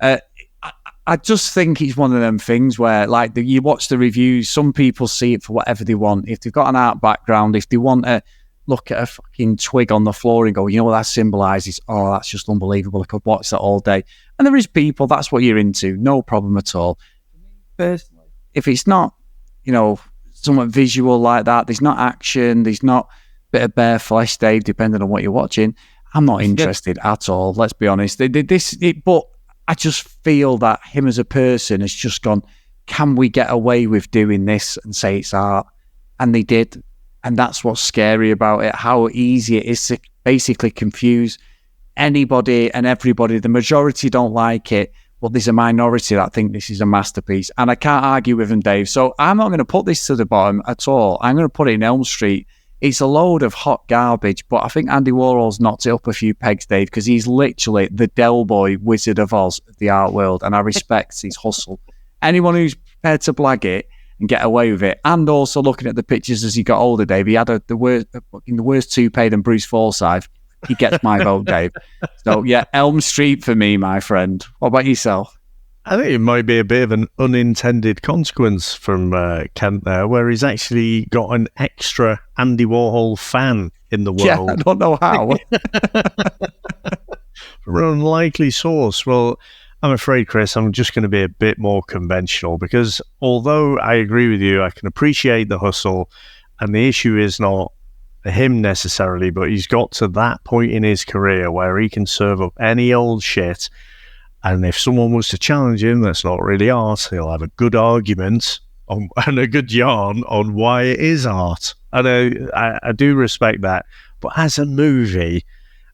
I just think it's one of them things where, like, you watch the reviews, some people see it for whatever they want. If they've got an art background, if they want to look at a fucking twig on the floor and go, you know what that symbolises? Oh, that's just unbelievable. I could watch that all day. And there is people, that's what you're into. No problem at all. Personally, if it's not, somewhat visual like that. There's not action. There's not a bit of bare flesh, Dave, depending on what you're watching. I'm not interested at all, let's be honest. But I just feel that him as a person has just gone, can we get away with doing this and say it's art? And they did. And that's what's scary about it, how easy it is to basically confuse anybody and everybody. The majority don't like it, but there's a minority that think this is a masterpiece. And I can't argue with them, Dave. So I'm not going to put this to the bottom at all. I'm going to put it in Elm Street. It's a load of hot garbage, but I think Andy Warhol's knocked it up a few pegs, Dave, because he's literally the Del Boy Wizard of Oz of the art world, and I respect his hustle. Anyone who's prepared to blag it and get away with it, and also looking at the pictures as he got older, Dave, he had the worst toupee than Bruce Forsyth. He gets my vote, Dave. So, yeah, Elm Street for me, my friend. What about yourself? I think it might be a bit of an unintended consequence from Kent there, where he's actually got an extra Andy Warhol fan in the world. Yeah, I don't know how. From an unlikely source. Well, I'm afraid, Chris, I'm just going to be a bit more conventional, because although I agree with you, I can appreciate the hustle, and the issue is not him necessarily, but he's got to that point in his career where he can serve up any old shit. And if someone was to challenge him, that's not really art, he'll have a good argument and a good yarn on why it is art. And I do respect that. But as a movie,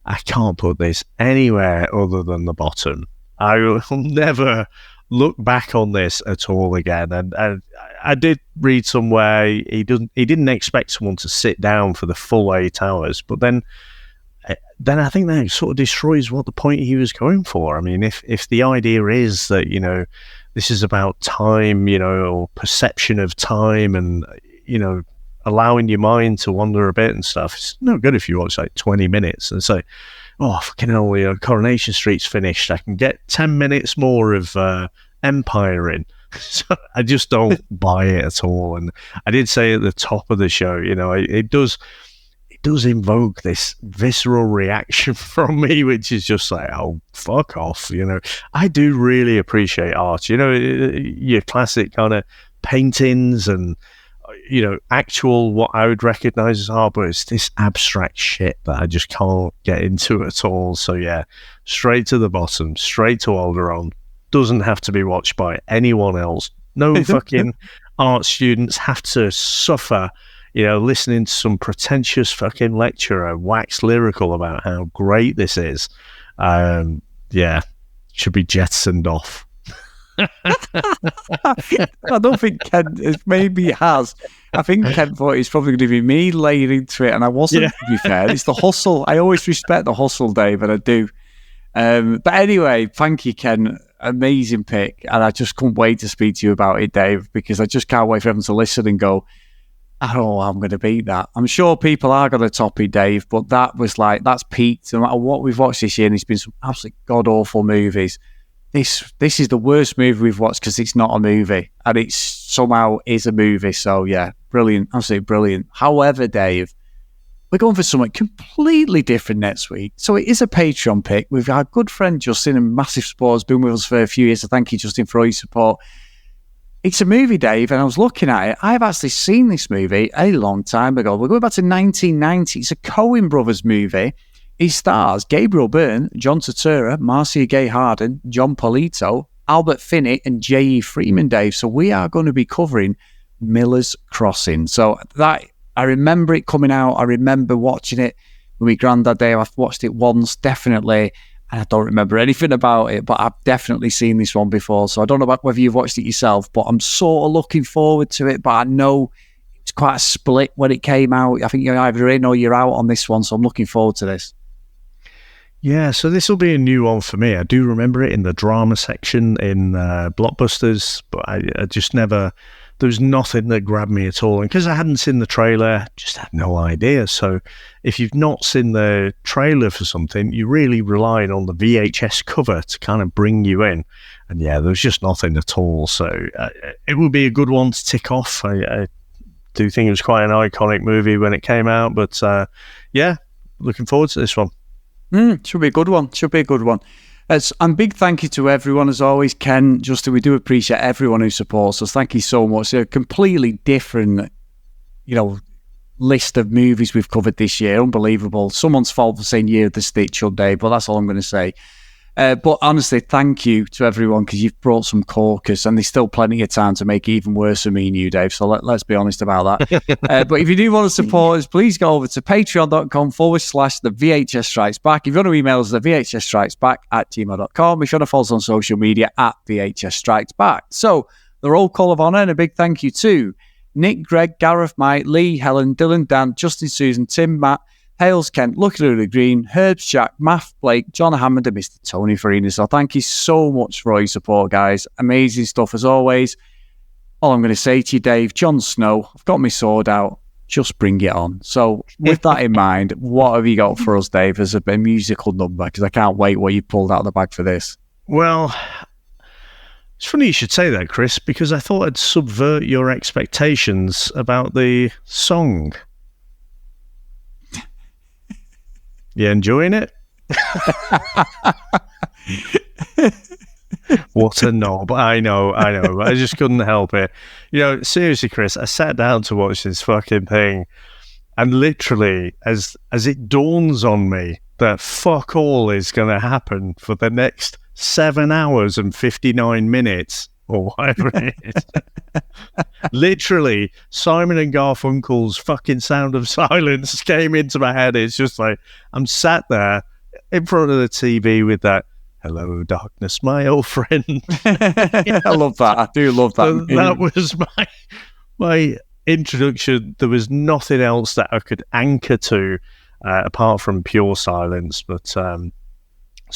I can't put this anywhere other than the bottom. I will never look back on this at all again. And I did read somewhere he didn't expect someone to sit down for the full 8 hours, but then I think that sort of destroys what the point he was going for. I mean, if the idea is that, you know, this is about time, you know, or perception of time and, you know, allowing your mind to wander a bit and stuff, it's no good if you watch like 20 minutes and say, oh, fucking hell, you know, Coronation Street's finished. I can get 10 minutes more of Empire in. So I just don't buy it at all. And I did say at the top of the show, you know, it does invoke this visceral reaction from me, which is just like, oh, fuck off, you know. I do really appreciate art, you know, your classic kind of paintings and, you know, actual what I would recognize as art, but it's this abstract shit that I just can't get into at all. So yeah, straight to the bottom, straight to Alderaan. Doesn't have to be watched by anyone else. No fucking art students have to suffer, you know, listening to some pretentious fucking lecturer wax lyrical about how great this is. Yeah, should be jettisoned off. I don't think Kent maybe has. I think Kent thought it's probably going to be me laying into it, and I wasn't, to be fair. It's the hustle. I always respect the hustle, Dave, and I do. But anyway, thank you, Ken. Amazing pick, and I just couldn't wait to speak to you about it, Dave, because I just can't wait for everyone to listen and go, I don't know how I'm going to beat that. I'm sure people are going to top it, Dave, but that was like, that's peaked. No matter what we've watched this year, and it's been some absolute god-awful movies. This is the worst movie we've watched because it's not a movie, and it somehow is a movie. So yeah, brilliant, absolutely brilliant. However, Dave, we're going for something completely different next week. So it is a Patreon pick with our good friend Justin, a massive supporter, has been with us for a few years. So thank you, Justin, for all your support. It's a movie, Dave, and I was looking at it. I've actually seen this movie a long time ago. We're going back to 1990. It's a Coen Brothers movie. It stars Gabriel Byrne, John Turturro, Marcia Gay Harden, John Polito, Albert Finney, and J.E. Freeman, Dave. So we are going to be covering Miller's Crossing. So that, I remember it coming out. I remember watching it with my granddad, Dave. I've watched it once, definitely, and I don't remember anything about it, but I've definitely seen this one before. So I don't know about whether you've watched it yourself, but I'm sort of looking forward to it. But I know it's quite a split when it came out. I think you're either in or you're out on this one, so I'm looking forward to this. Yeah, so this will be a new one for me. I do remember it in the drama section in Blockbusters, but I just never, there was nothing that grabbed me at all. And because I hadn't seen the trailer, I just had no idea. So if you've not seen the trailer for something, you're really relying on the VHS cover to kind of bring you in. And yeah, there's just nothing at all. So it would be a good one to tick off. I do think it was quite an iconic movie when it came out, but yeah, looking forward to this one. Should be a good one. Should be a good one. And big thank you to everyone, as always. Ken, Justin, we do appreciate everyone who supports us. Thank you so much. They're a completely different list of movies we've covered this year. Unbelievable. Someone's fault for saying Year of the Stitch all day, but that's all I'm going to say. But honestly, thank you to everyone, because you've brought some corkers, and there's still plenty of time to make it even worse for me and you, Dave. So let's be honest about that. But if you do want to support us, please go over to patreon.com/the VHS Strikes Back. If you want to email us, the VHS Strikes Back @gmail.com. If you want to follow us on social media @VHS Strikes Back. So the roll call of honour, and a big thank you to Nick, Greg, Gareth, Mike, Lee, Helen, Dylan, Dan, Justin, Susan, Tim, Matt, Hales, Kent, Lucky Lily Green, Herbs, Jack, Math, Blake, John Hammond, and Mr. Tony Farina. So thank you so much for all your support, guys. Amazing stuff as always. All I'm going to say to you, Dave, Jon Snow, I've got my sword out. Just bring it on. So with that in mind, what have you got for us, Dave, as a musical number? Because I can't wait what you pulled out of the bag for this. Well, it's funny you should say that, Chris, because I thought I'd subvert your expectations about the song. You enjoying it? What a knob. I know, but I just couldn't help it. Seriously, Chris, I sat down to watch this fucking thing, and literally, as it dawns on me that fuck all is going to happen for the next 7 hours and 59 minutes, or whatever it is. Literally, Simon and Garfunkel's fucking Sound of Silence came into my head. It's just like, I'm sat there in front of the TV with that, "Hello, darkness, my old friend." I love that. I do love that. So that was my introduction. There was nothing else that I could anchor to apart from pure silence. But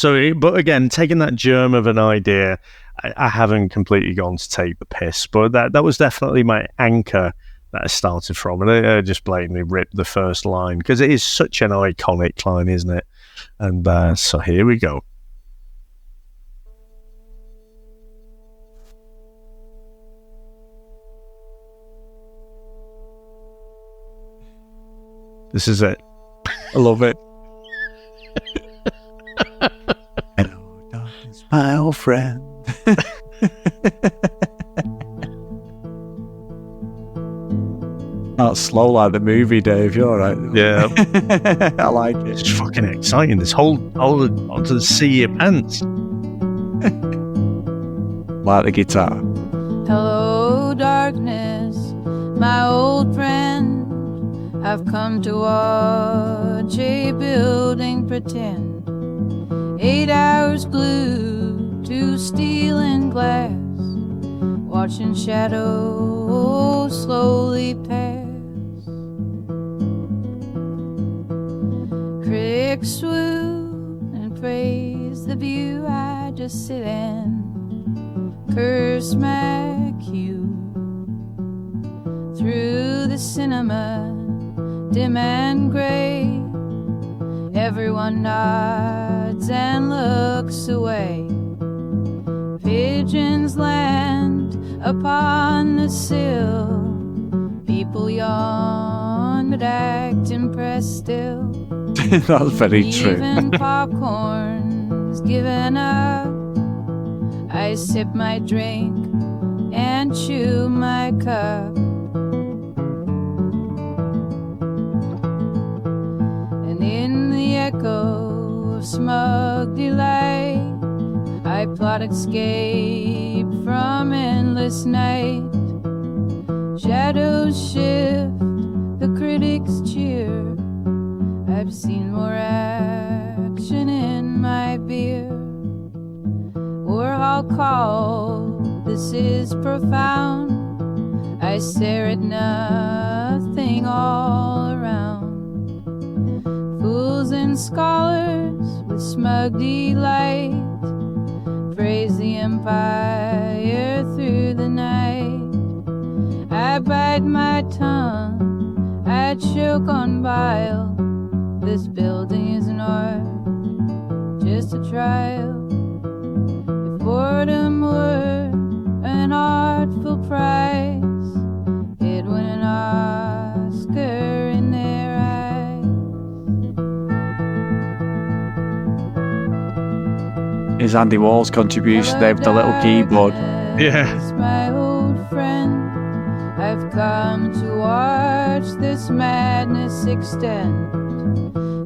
again, taking that germ of an idea, I haven't completely gone to take the piss, but that was definitely my anchor that I started from, and I just blatantly ripped the first line because it is such an iconic line, isn't it? And so here we go. This is it. I love it. Hello, darkness, my old friend. That's slow like the movie, Dave. You're all right. Yeah. I like it. It's fucking exciting. This whole onto the sea of pants. Like the guitar. Hello, darkness, my old friend. I've come to watch a building pretend. 8 hours glued to steel and glass, watching shadows slowly pass. Critics swoon and praise the view I just sit in. Curse my cue through the cinema, dim and gray. Everyone nods and looks away. Pigeons land upon the sill. People yawn but act impressed still. That's very true. Even popcorn's given up. I sip my drink and chew my cup. And in the echo of smug delight, I plot escape from endless night. Shadows shift, the critics cheer. I've seen more action in my beer. Warhol called, this is profound. I stare at nothing all around. Fools and scholars with smug delight praise the empire through the night. I bite my tongue, I choke on bile. This building is an art, just a trial. If boredom were an artful prize, it'd win an Oscar in their eyes. Is Andy Warhol's contribution there with the little keyboard? Yeah. My old friend, I've come to watch this madness extend.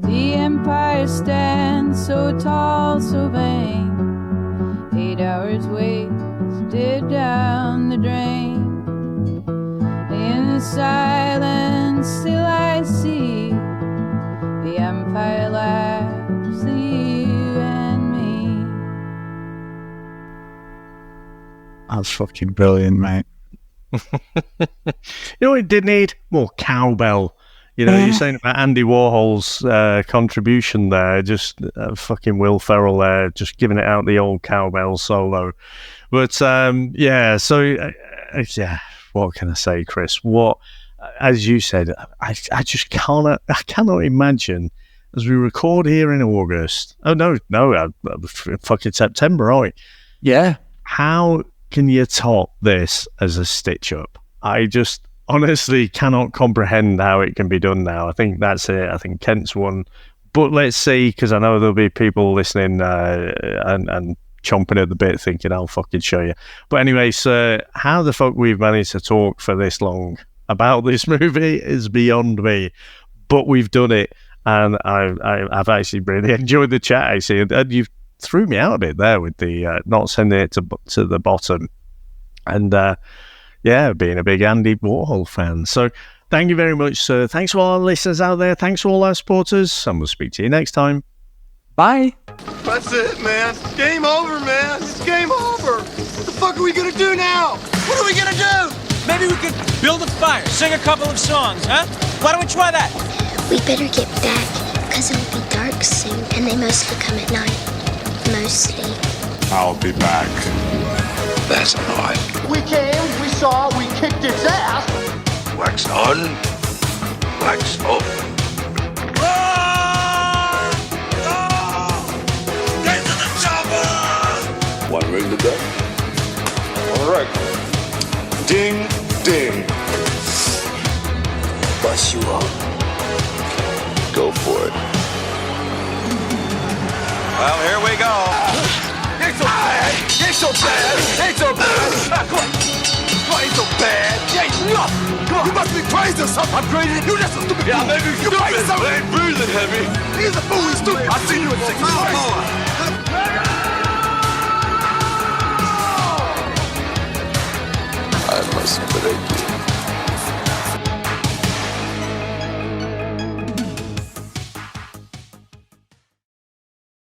The empire stands so tall, so vain. 8 hours wasted down the drain. In the silence, still I see the empire laughs at you and me. That's fucking brilliant, mate. You know what it did need? More cowbell. You know, you're saying about Andy Warhol's contribution there, just fucking Will Ferrell there, just giving it out the old cowbell solo. But yeah, so yeah, what can I say, Chris? What, as you said, I just cannot imagine as we record here in August. Oh no, fucking September, aren't we? Yeah. How can you top this as a stitch up? I just honestly cannot comprehend how it can be done now. I think that's it. I think Kent's won. But let's see, because I know there'll be people listening and chomping at the bit thinking, I'll fucking show you. But anyway, so how the fuck we've managed to talk for this long about this movie is beyond me. But we've done it. And I've actually really enjoyed the chat, actually. And you've threw me out a bit there with the not sending it to the bottom. And yeah, being a big Andy Warhol fan. So thank you very much, sir. Thanks to all our listeners out there. Thanks to all our supporters. And we'll speak to you next time. Bye. That's it, man. Game over, man. It's game over. What the fuck are we gonna do now? What are we gonna do? Maybe we could build a fire, sing a couple of songs, huh? Why don't we try that? We better get back, because it'll be dark soon, and they mostly come at night. Mostly. I'll be back. That's odd. We came, we saw, we kicked its ass. Wax on, wax off. Get to the chopper! One ring to go. All right. Ding, ding. Bust you up. Go for it. Well, here we go. Ain't so bad. Ain't so bad. Ain't so bad. Come on. Ain't so bad. Ain't nothing. Come on. You must be crazy or something. I'm crazy. You just a stupid. Yeah, maybe you crazy. I ain't breathing heavy. He's a fool. He's stupid. I seen you at 6 I must break you.